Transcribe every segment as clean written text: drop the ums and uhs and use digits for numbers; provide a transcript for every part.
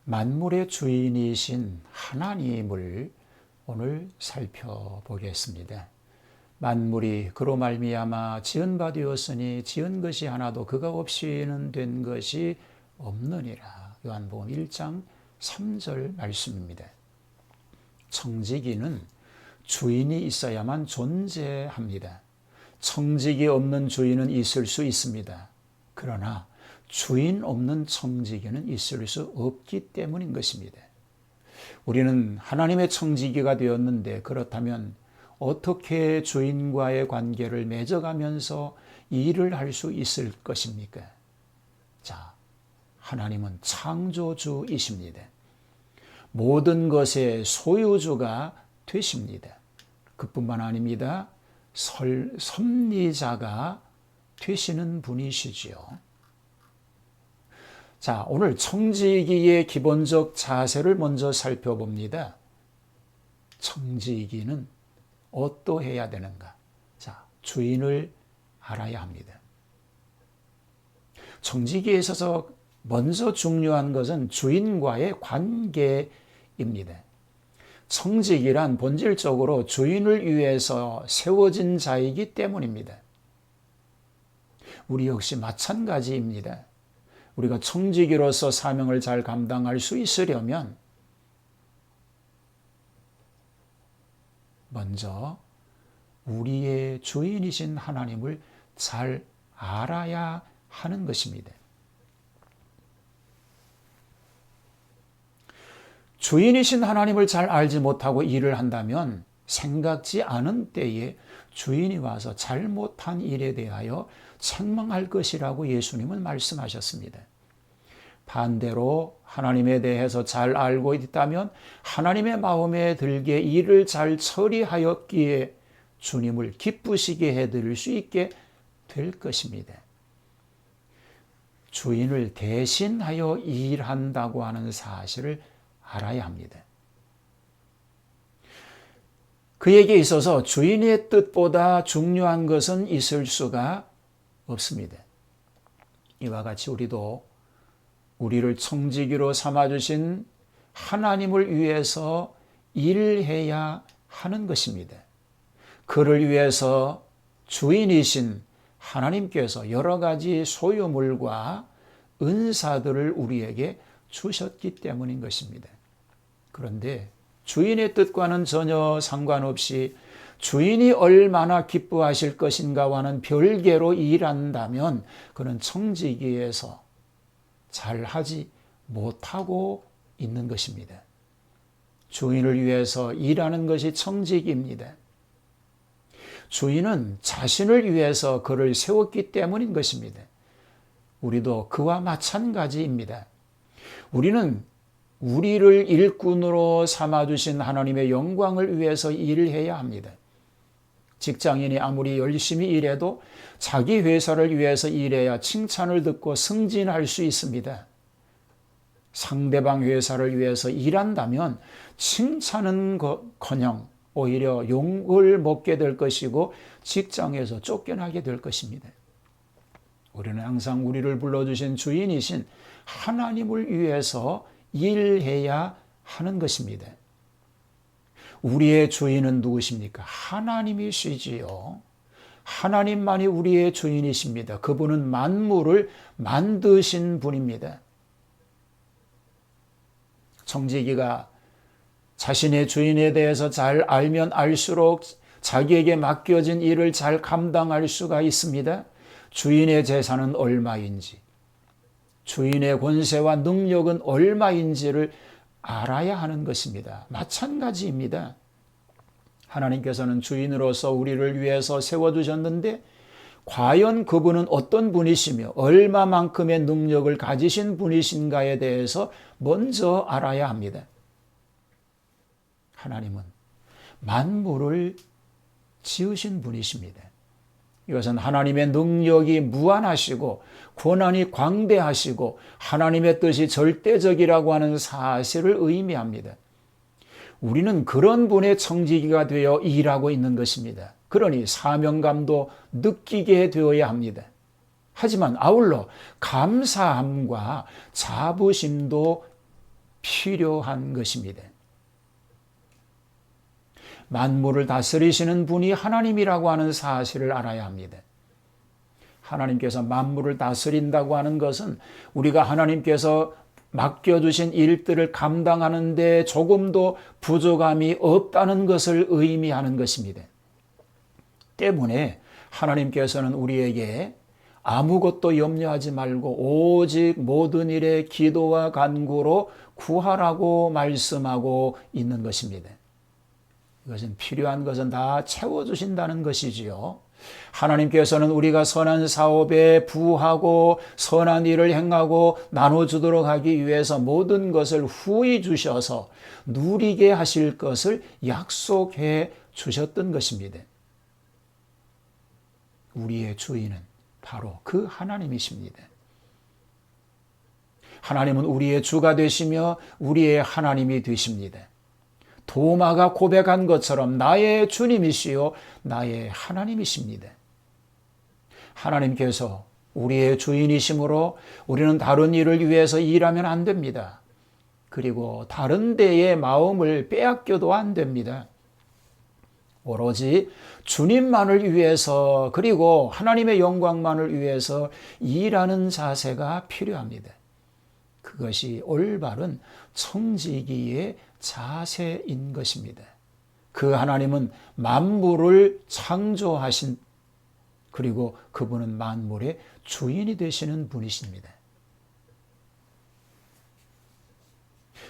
만물의 주인이신 하나님을 오늘 살펴보겠습니다. 만물이 그로 말미암아 지은 바 되었으니 지은 것이 하나도 그가 없이는 된 것이 없느니라. 요한복음 1장 3절 말씀입니다. 청지기는 주인이 있어야만 존재합니다. 청지기 없는 주인은 있을 수 있습니다. 그러나 주인 없는 청지기는 있을 수 없기 때문인 것입니다. 우리는 하나님의 청지기가 되었는데 그렇다면 어떻게 주인과의 관계를 맺어가면서 일을 할 수 있을 것입니까? 자, 하나님은 창조주이십니다. 모든 것의 소유주가 되십니다. 그뿐만 아닙니다. 섭리자가 되시는 분이시지요. 자, 오늘 청지기의 기본적 자세를 먼저 살펴봅니다. 청지기는 어떠해야 되는가? 자, 주인을 알아야 합니다. 청지기에 있어서 먼저 중요한 것은 주인과의 관계입니다. 청지기란 본질적으로 주인을 위해서 세워진 자이기 때문입니다. 우리 역시 마찬가지입니다. 우리가 청지기로서 사명을 잘 감당할 수 있으려면 먼저 우리의 주인이신 하나님을 잘 알아야 하는 것입니다. 주인이신 하나님을 잘 알지 못하고 일을 한다면 생각지 않은 때에 주인이 와서 잘못한 일에 대하여 책망할 것이라고 예수님은 말씀하셨습니다. 반대로 하나님에 대해서 잘 알고 있다면 하나님의 마음에 들게 일을 잘 처리하였기에 주님을 기쁘시게 해드릴 수 있게 될 것입니다. 주인을 대신하여 일한다고 하는 사실을 알아야 합니다. 그에게 있어서 주인의 뜻보다 중요한 것은 있을 수가 없습니다. 이와 같이 우리도 우리를 청지기로 삼아주신 하나님을 위해서 일해야 하는 것입니다. 그를 위해서 주인이신 하나님께서 여러 가지 소유물과 은사들을 우리에게 주셨기 때문인 것입니다. 그런데 주인의 뜻과는 전혀 상관없이 주인이 얼마나 기뻐하실 것인가와는 별개로 일한다면 그는 청지기에서 잘하지 못하고 있는 것입니다. 주인을 위해서 일하는 것이 청지기입니다. 주인은 자신을 위해서 그를 세웠기 때문인 것입니다. 우리도 그와 마찬가지입니다. 우리는 우리를 일꾼으로 삼아주신 하나님의 영광을 위해서 일을 해야 합니다. 직장인이 아무리 열심히 일해도 자기 회사를 위해서 일해야 칭찬을 듣고 승진할 수 있습니다. 상대방 회사를 위해서 일한다면 칭찬은 커녕 오히려 욕을 먹게 될 것이고 직장에서 쫓겨나게 될 것입니다. 우리는 항상 우리를 불러주신 주인이신 하나님을 위해서 일해야 하는 것입니다. 우리의 주인은 누구십니까? 하나님이시지요. 하나님만이 우리의 주인이십니다. 그분은 만물을 만드신 분입니다. 청지기가 자신의 주인에 대해서 잘 알면 알수록 자기에게 맡겨진 일을 잘 감당할 수가 있습니다. 주인의 재산은 얼마인지, 주인의 권세와 능력은 얼마인지를 알아야 하는 것입니다. 마찬가지입니다. 하나님께서는 주인으로서 우리를 위해서 세워두셨는데 과연 그분은 어떤 분이시며 얼마만큼의 능력을 가지신 분이신가에 대해서 먼저 알아야 합니다. 하나님은 만물을 지으신 분이십니다. 이것은 하나님의 능력이 무한하시고 권한이 광대하시고 하나님의 뜻이 절대적이라고 하는 사실을 의미합니다. 우리는 그런 분의 청지기가 되어 일하고 있는 것입니다. 그러니 사명감도 느끼게 되어야 합니다. 하지만 아울러 감사함과 자부심도 필요한 것입니다. 만물을 다스리시는 분이 하나님이라고 하는 사실을 알아야 합니다. 하나님께서 만물을 다스린다고 하는 것은 우리가 하나님께서 맡겨주신 일들을 감당하는 데 조금도 부족함이 없다는 것을 의미하는 것입니다. 때문에 하나님께서는 우리에게 아무것도 염려하지 말고 오직 모든 일에 기도와 간구로 구하라고 말씀하고 있는 것입니다. 이것은 필요한 것은 다 채워주신다는 것이지요. 하나님께서는 우리가 선한 사업에 부하고 선한 일을 행하고 나눠주도록 하기 위해서 모든 것을 후히 주셔서 누리게 하실 것을 약속해 주셨던 것입니다. 우리의 주인은 바로 그 하나님이십니다. 하나님은 우리의 주가 되시며 우리의 하나님이 되십니다. 도마가 고백한 것처럼 나의 주님이시요 나의 하나님이십니다. 하나님께서 우리의 주인이시므로 우리는 다른 일을 위해서 일하면 안 됩니다. 그리고 다른 데에 마음을 빼앗겨도 안 됩니다. 오로지 주님만을 위해서 그리고 하나님의 영광만을 위해서 일하는 자세가 필요합니다. 그것이 올바른 청지기의 자세인 것입니다. 그 하나님은 만물을 창조하신 그리고 그분은 만물의 주인이 되시는 분이십니다.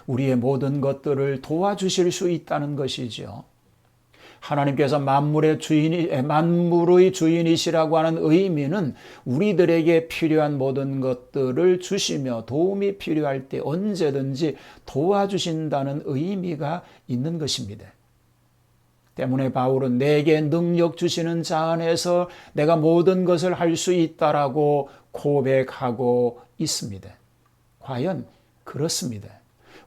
우리의 모든 것들을 도와주실 수 있다는 것이죠. 하나님께서 만물의 주인이시라고 하는 의미는 우리들에게 필요한 모든 것들을 주시며 도움이 필요할 때 언제든지 도와주신다는 의미가 있는 것입니다. 때문에 바울은 내게 능력 주시는 자 안에서 내가 모든 것을 할 수 있다라고 고백하고 있습니다. 과연 그렇습니다.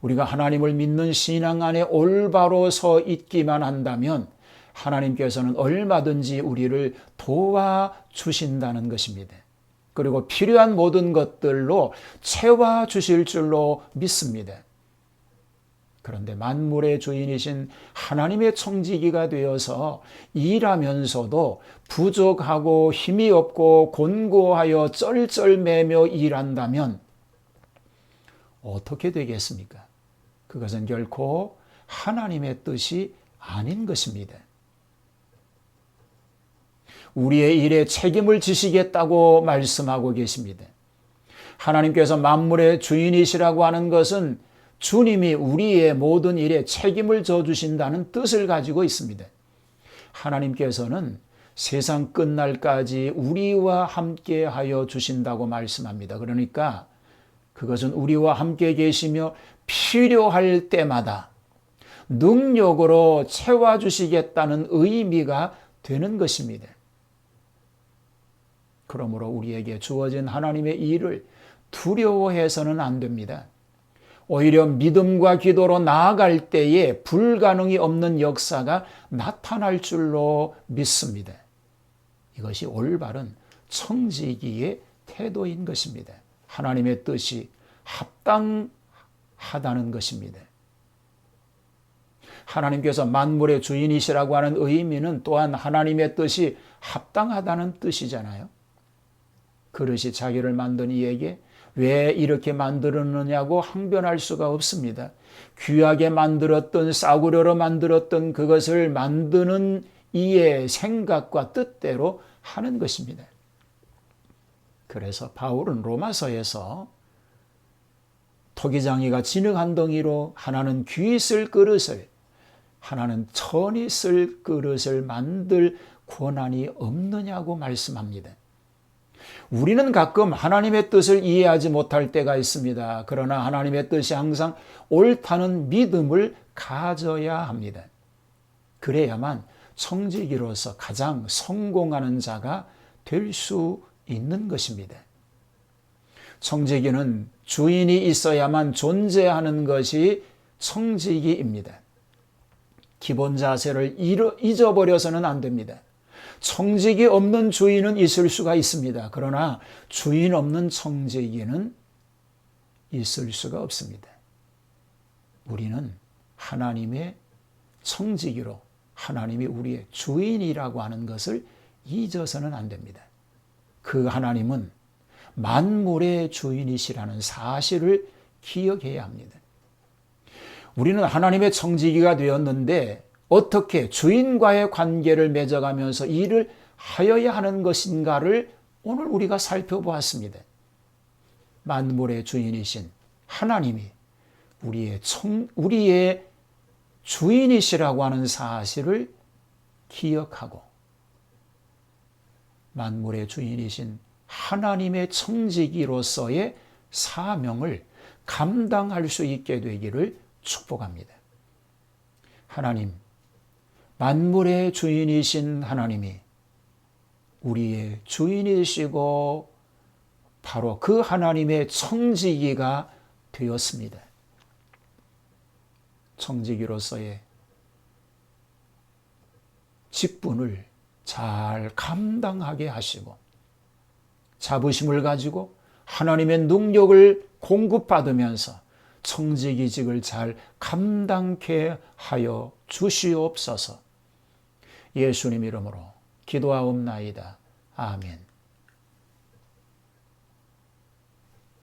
우리가 하나님을 믿는 신앙 안에 올바로 서 있기만 한다면 하나님께서는 얼마든지 우리를 도와주신다는 것입니다. 그리고 필요한 모든 것들로 채워주실 줄로 믿습니다. 그런데 만물의 주인이신 하나님의 청지기가 되어서 일하면서도 부족하고 힘이 없고 곤고하여 쩔쩔매며 일한다면 어떻게 되겠습니까? 그것은 결코 하나님의 뜻이 아닌 것입니다. 우리의 일에 책임을 지시겠다고 말씀하고 계십니다. 하나님께서 만물의 주인이시라고 하는 것은 주님이 우리의 모든 일에 책임을 져주신다는 뜻을 가지고 있습니다. 하나님께서는 세상 끝날까지 우리와 함께 하여 주신다고 말씀합니다. 그러니까 그것은 우리와 함께 계시며 필요할 때마다 능력으로 채워주시겠다는 의미가 되는 것입니다. 그러므로 우리에게 주어진 하나님의 일을 두려워해서는 안 됩니다. 오히려 믿음과 기도로 나아갈 때에 불가능이 없는 역사가 나타날 줄로 믿습니다. 이것이 올바른 청지기의 태도인 것입니다. 하나님의 뜻이 합당하다는 것입니다. 하나님께서 만물의 주인이시라고 하는 의미는 또한 하나님의 뜻이 합당하다는 뜻이잖아요. 그릇이 자기를 만든 이에게 왜 이렇게 만들었느냐고 항변할 수가 없습니다. 귀하게 만들었던 싸구려로 만들었던 그것을 만드는 이의 생각과 뜻대로 하는 것입니다. 그래서 바울은 로마서에서 토기장이가 진흙 한 덩이로 하나는 귀 쓸 그릇을 하나는 천이 쓸 그릇을 만들 권한이 없느냐고 말씀합니다. 우리는 가끔 하나님의 뜻을 이해하지 못할 때가 있습니다. 그러나 하나님의 뜻이 항상 옳다는 믿음을 가져야 합니다. 그래야만 청지기로서 가장 성공하는 자가 될 수 있는 것입니다. 청지기는 주인이 있어야만 존재하는 것이 청지기입니다. 기본 자세를 잊어버려서는 안 됩니다. 청지기 없는 주인은 있을 수가 있습니다. 그러나 주인 없는 청지기는 있을 수가 없습니다. 우리는 하나님의 청지기로 하나님이 우리의 주인이라고 하는 것을 잊어서는 안 됩니다. 그 하나님은 만물의 주인이시라는 사실을 기억해야 합니다. 우리는 하나님의 청지기가 되었는데 어떻게 주인과의 관계를 맺어가면서 일을 하여야 하는 것인가를 오늘 우리가 살펴보았습니다. 만물의 주인이신 하나님이 우리의 주인이시라고 하는 사실을 기억하고 만물의 주인이신 하나님의 청지기로서의 사명을 감당할 수 있게 되기를 축복합니다. 하나님, 만물의 주인이신 하나님이 우리의 주인이시고 바로 그 하나님의 청지기가 되었습니다. 청지기로서의 직분을 잘 감당하게 하시고 자부심을 가지고 하나님의 능력을 공급받으면서 청지기직을 잘 감당케 하여 주시옵소서. 예수님 이름으로 기도하옵나이다. 아멘.